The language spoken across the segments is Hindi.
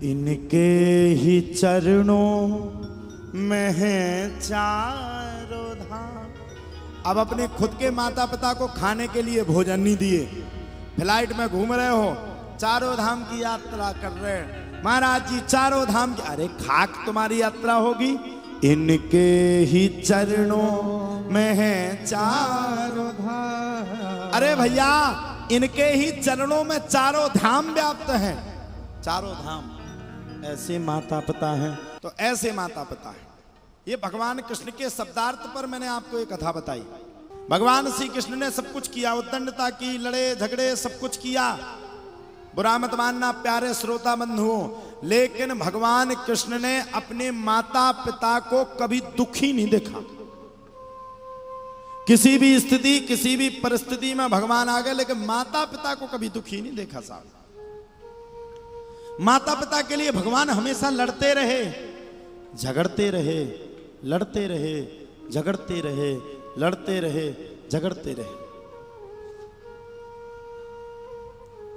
इनके ही चरणों में है चारों धाम। अब अपने खुद के माता पिता को खाने के लिए भोजन नहीं दिए, फ्लाइट में घूम रहे हो, चारों धाम की यात्रा कर रहे हैं, महाराज जी चारों धाम की, अरे खाक तुम्हारी यात्रा होगी। इनके ही चरणों में है चारों धाम। अरे भैया इनके ही चरणों में चारों धाम व्याप्त हैं। चारों धाम ऐसे माता पिता हैं, तो ऐसे माता पिता हैं। ये भगवान कृष्ण के शब्दार्थ पर मैंने आपको एक कथा बताई। भगवान श्री कृष्ण ने सब कुछ किया, उद्दंडता की, लड़े झगड़े सब कुछ किया, बुरा मत मानना प्यारे श्रोता बंधुओं, लेकिन भगवान कृष्ण ने अपने माता पिता को कभी दुखी नहीं देखा। किसी भी स्थिति किसी भी परिस्थिति में भगवान आ गए, लेकिन माता पिता को कभी दुखी नहीं देखा साहब। माता पिता के लिए भगवान हमेशा लड़ते रहे, झगड़ते रहे, लड़ते रहे, झगड़ते रहे, लड़ते रहे, झगड़ते रहे।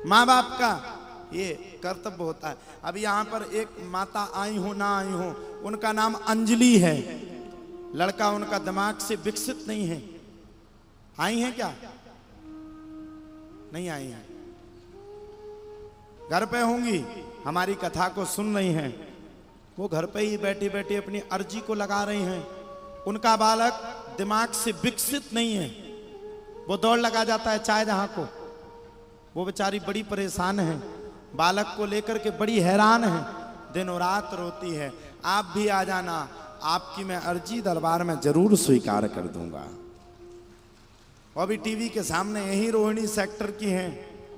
माँ बाप का ये कर्तव्य होता है। अब यहां पर एक माता आई हो ना आई हो, उनका नाम अंजलि है, लड़का उनका दिमाग से विकसित नहीं है। आई हैं क्या? नहीं आई हैं, घर पे होंगी, हमारी कथा को सुन रही हैं, वो घर पे ही बैठी बैठी अपनी अर्जी को लगा रही हैं। उनका बालक दिमाग से विकसित नहीं है, वो दौड़ लगा जाता है चाय जहां को, वो बेचारी बड़ी परेशान है, बालक को लेकर के बड़ी हैरान है, दिनों रात रोती है। आप भी आ जाना, आपकी मैं अर्जी दरबार में जरूर स्वीकार कर दूंगा। और भी टीवी के सामने यही रोहिणी सेक्टर की हैं,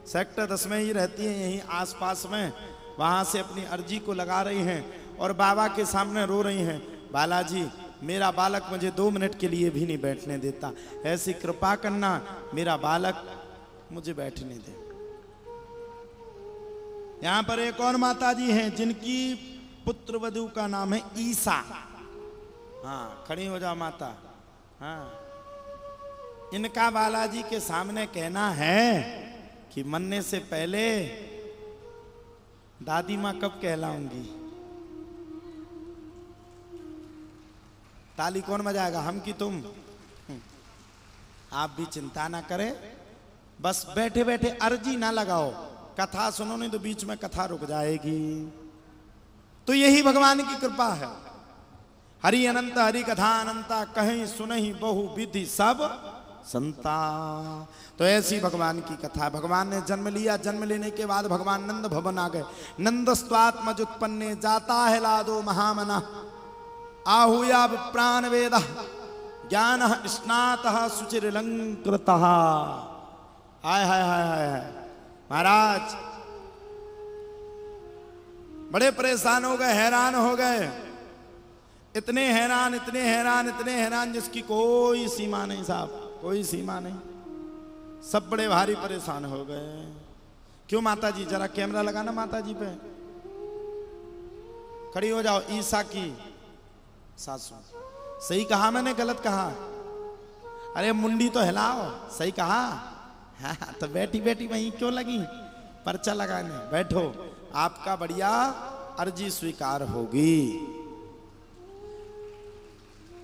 सेक्टर 10 में ही रहती हैं, यहीं आसपास में, वहां से अपनी अर्जी को लगा रही हैं और बाबा के सामने रो रही हैं, बालाजी मेरा बालक मुझे 2 मिनट के लिए भी नहीं बैठने देता, ऐसी कृपा करना मेरा बालक मुझे बैठने दे। यहां पर एक और माता जी हैं जिनकी पुत्र वधू का नाम है ईसा। हाँ खड़ी हो जाओ माता। हाँ इनका बालाजी के सामने कहना है कि मरने से पहले दादी माँ कब कहलाऊंगी। ताली कौन बजाएगा, हम कि तुम? आप भी चिंता ना करें, बस बैठे बैठे अर्जी ना लगाओ, कथा सुनो, नहीं तो बीच में कथा रुक जाएगी। तो यही भगवान की कृपा है। हरि अनंत हरि कथा अनंता, कहीं सुनहि बहु विधि सब संता। तो ऐसी भगवान की कथा। भगवान ने जन्म लिया, जन्म लेने के बाद भगवान नंद भवन आ गए। नंदस्त्वात्मज उत्पन्ने जाता है लादो महामना, आहूया विप्राण वेद ज्ञान स्नातः सुचिरलंकृतः। हाय हाय हाय हाय महाराज बड़े परेशान हो गए, हैरान हो गए, इतने हैरान, इतने हैरान, इतने हैरान जिसकी कोई सीमा नहीं साहब, कोई सीमा नहीं। सब बड़े भारी परेशान हो गए। क्यों माता जी, जरा कैमरा लगाना माता जी पे, खड़ी हो जाओ। ईसा की सासू, सही कहा मैंने गलत कहा? अरे मुंडी तो हिलाओ, सही कहा? हाँ तो बैठी बैठी वहीं क्यों लगी पर्चा लगाने? बैठो, आपका बढ़िया अर्जी स्वीकार होगी।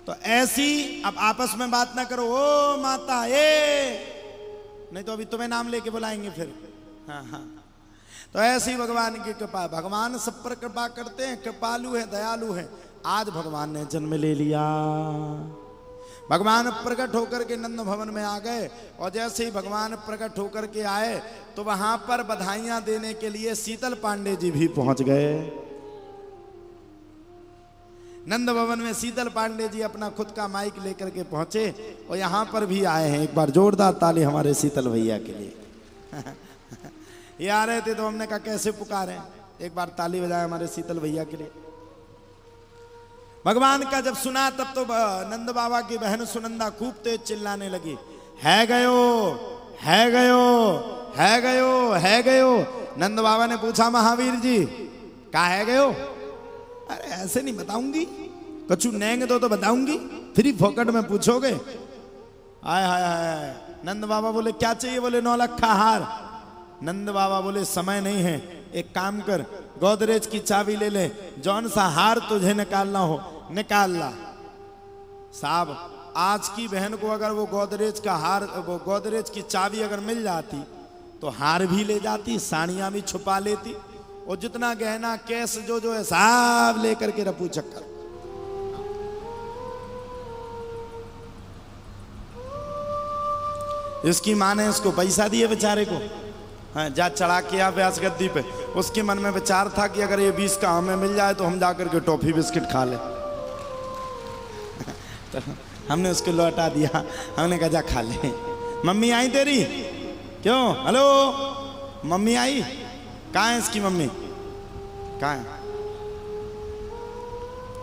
तो ऐसी अब आपस में बात ना करो, ओ माता ए, नहीं तो अभी तुम्हें नाम लेके बुलाएंगे फिर। हाँ हाँ, तो ऐसी भगवान की कृपा। भगवान सब पर कृपा करते हैं, कृपालु है, दयालु है। आज भगवान ने जन्म ले लिया, भगवान प्रकट होकर के नंद भवन में आ गए। और जैसे ही भगवान प्रकट होकर के आए तो वहां पर बधाइयां देने के लिए शीतल पांडे जी भी पहुंच गए। नंद भवन में शीतल पांडे जी अपना खुद का माइक लेकर के पहुंचे और यहां पर भी आए हैं। एक बार जोरदार ताली हमारे शीतल भैया के लिए। ये आ रहे थे तो हमने कहा कैसे पुकारें, एक बार ताली बजाए हमारे शीतल भैया के लिए। भगवान का जब सुना तब तो नंद बाबा की बहन सुनंदा खूब तेज चिल्लाने लगी, है गयो, है गयो, है गयो, है गयो। नंद बाबा ने पूछा महावीर जी कहा है गयो? अरे ऐसे नहीं बताऊंगी, कछु नेंग दो तो बताऊंगी, फ्री फोकट में पूछोगे? आय हाय हाय। नंद बाबा बोले क्या चाहिए? बोले 9 लाख का हार। नंद बाबा बोले समय नहीं है, एक काम कर, गोदरेज की चाबी ले ले, जौन सा हार तुझे निकालना हो निकाल ला। साहब आज की बहन को अगर वो गोदरेज का हार, वो गोदरेज की चाबी अगर मिल जाती तो हार भी ले जाती, साड़ियां भी छुपा लेती, और जितना गहना कैश जो है सब लेकर के रफू चक्कर। इसकी माँ ने इसको पैसा दिए बेचारे को, हाँ जा चढ़ा के आ व्यास गद्दी पे। उसके मन में विचार था कि अगर ये 20 का हमें मिल जाए तो हम जाकर के टॉफी बिस्किट खा ले। तो हमने उसको लौटा दिया, हमने कहा जा खा ले। मम्मी आई तेरी? क्यों? हेलो मम्मी आई? कहाँ है इसकी मम्मी? कहाँ है?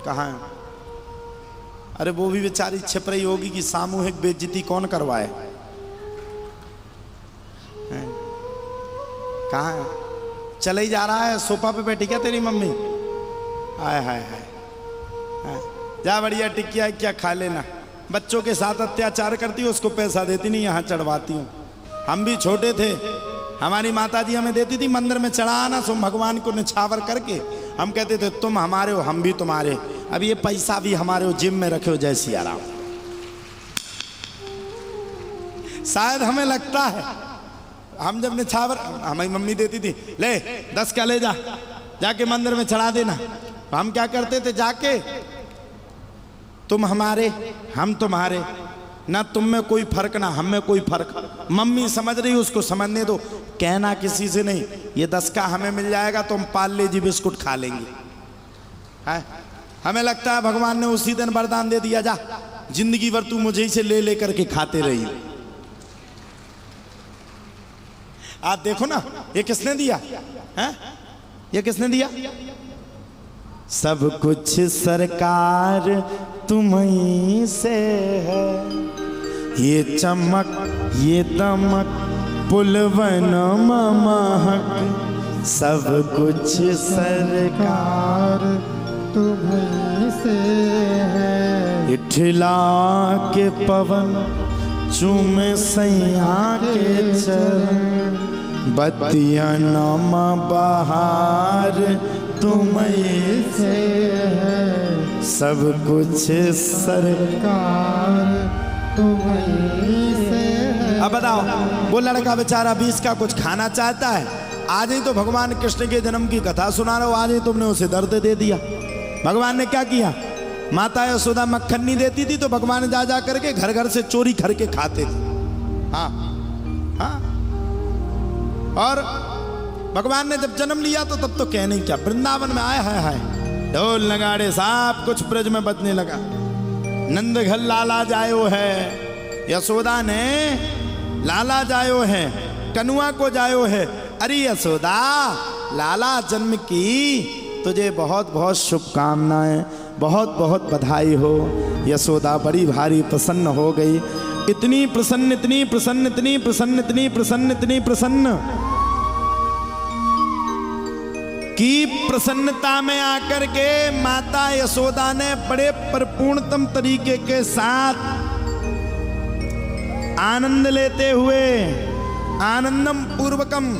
कहाँ है? अरे वो भी बेचारी छिप रही होगी कि सामूहिक बेइज्जती कौन करवाए। कहाँ है? चले ही जा रहा है, सोफा पे बैठी क्या तेरी मम्मी? आय हाय हाय, जा बढ़िया टिकिया क्या खा लेना। बच्चों के साथ अत्याचार करती हूँ, उसको पैसा देती नहीं, यहाँ चढ़वाती हूँ। हम भी छोटे थे, हमारी माताजी हमें देती थी मंदिर में चढ़ाना, सो भगवान को निछावर करके हम कहते थे तुम हमारे हो हम भी तुम्हारे। अब ये पैसा भी हमारे हो, जिम में रखे हो जय सिया राम। शायद हमें लगता है हम जब निछावर, हमारी मम्मी देती थी, ले 10 का ले जा, जाके मंदिर में चढ़ा देना। हम क्या करते थे, जाके तुम हमारे हम तुम्हारे, ना तुम में कोई फर्क ना हम में कोई फर्क। मम्मी समझ रही उसको समझने दो, कहना किसी से नहीं, ये 10 का हमें मिल जाएगा तो हम पार्ले जी बिस्कुट खा लेंगे। है हमें लगता है भगवान ने उसी दिन वरदान दे दिया, जा जिंदगी भर तू मुझे से ले लेकर के खाते रही। आप देखो ना ये किसने दिया है? ये किसने दिया? सब कुछ सरकार तुम्हीं से है, ये चमक ये दमक पुलवन महक, सब कुछ सरकार तुम्हीं से है। इठला के पवन चूमे सैया के चरण, बत्तियां नम बहार तुम्हीं से है, सब कुछ सरकार तुम्हीं से है। अब बताओ वो लड़का बेचारा 20 का कुछ खाना चाहता है, आज ही तो भगवान कृष्ण के जन्म की कथा सुना रहे हो, आज ही तुमने उसे दर्द दे दिया। भगवान ने क्या किया? माता यशोदा मक्खन नहीं देती थी तो भगवान जा जा करके घर घर से चोरी करके खाते थे। हाँ हाँ, और भगवान ने जब जन्म लिया तो तब तो कह नहीं क्या, वृंदावन में आए हाय हाय ढोल नगाड़े सब कुछ ब्रज में बजने लगा। नंद घर लाला जायो है, यशोदा ने लाला जायो है, कनुआ को जायो है। अरे यशोदा लाला जन्म की तुझे बहुत बहुत शुभकामनाएं, बहुत बहुत बधाई हो। यशोदा बड़ी भारी प्रसन्न हो गई, इतनी प्रसन्न इतनी प्रसन्न इतनी प्रसन्न इतनी प्रसन्न इतनी प्रसन्न की प्रसन्नता में आकर के माता यशोदा ने बड़े परिपूर्णतम तरीके के साथ आनंद लेते हुए आनंदम पूर्वकम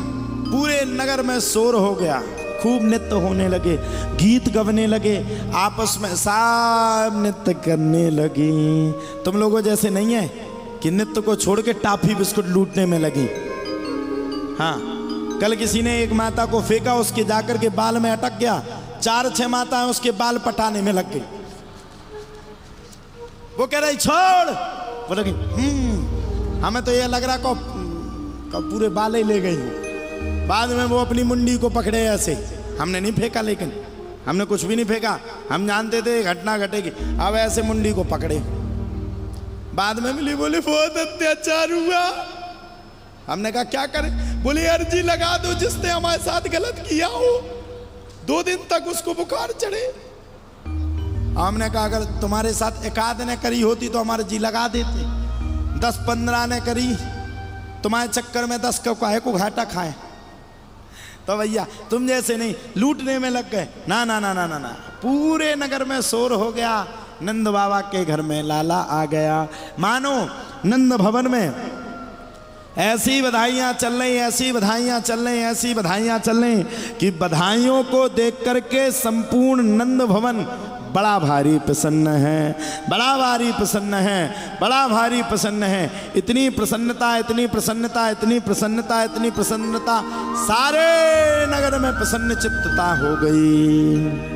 पूरे नगर में शोर हो गया, खूब नृत्य होने लगे, गीत गवने लगे, आपस में सब नृत्य करने लगी। तुम लोगों जैसे नहीं है कि नृत्य को छोड़ के टाफी बिस्कुट लूटने में लगी। हाँ, कल किसी ने एक माता को फेंका, उसके जाकर के बाल में अटक गया, 4-6 माताएं उसके बाल पटाने में लग गई। वो कह रही छोड़, वो लगी हमें तो ये लग रहा को पूरे बाल ही ले गई हूँ। बाद में वो अपनी मुंडी को पकड़े ऐसे, हमने नहीं फेंका, लेकिन हमने कुछ भी नहीं फेंका, हम जानते थे घटना घटेगी। अब ऐसे मुंडी को पकड़े, बाद में मिली, बोले बहुत अत्याचार हुआ। हमने कहा क्या करें? बोले अर्जी लगा दो जिसने हमारे साथ गलत किया हो, 2 दिन तक उसको बुखार चढ़े। हमने कहा अगर तुम्हारे साथ एकाध ने करी होती तो हमारे जी लगा देते, 10-15 ने करी, तुम्हारे चक्कर में 10 का काहे को घाटा खाए। तो भैया तुम जैसे नहीं, लूटने में लग गए। ना ना ना ना ना ना, पूरे नगर में शोर हो गया। नंद बाबा के घर में लाला आ गया, मानो नंद भवन में ऐसी बधाइयाँ चल रही, ऐसी बधाइयाँ चल रही, ऐसी बधाइयाँ चल रही कि बधाइयों को देख करके संपूर्ण नंद भवन बड़ा भारी प्रसन्न है, बड़ा भारी प्रसन्न है, बड़ा भारी प्रसन्न है। इतनी प्रसन्नता, इतनी प्रसन्नता, इतनी प्रसन्नता, इतनी प्रसन्नता, सारे नगर में प्रसन्न चित्तता हो गई।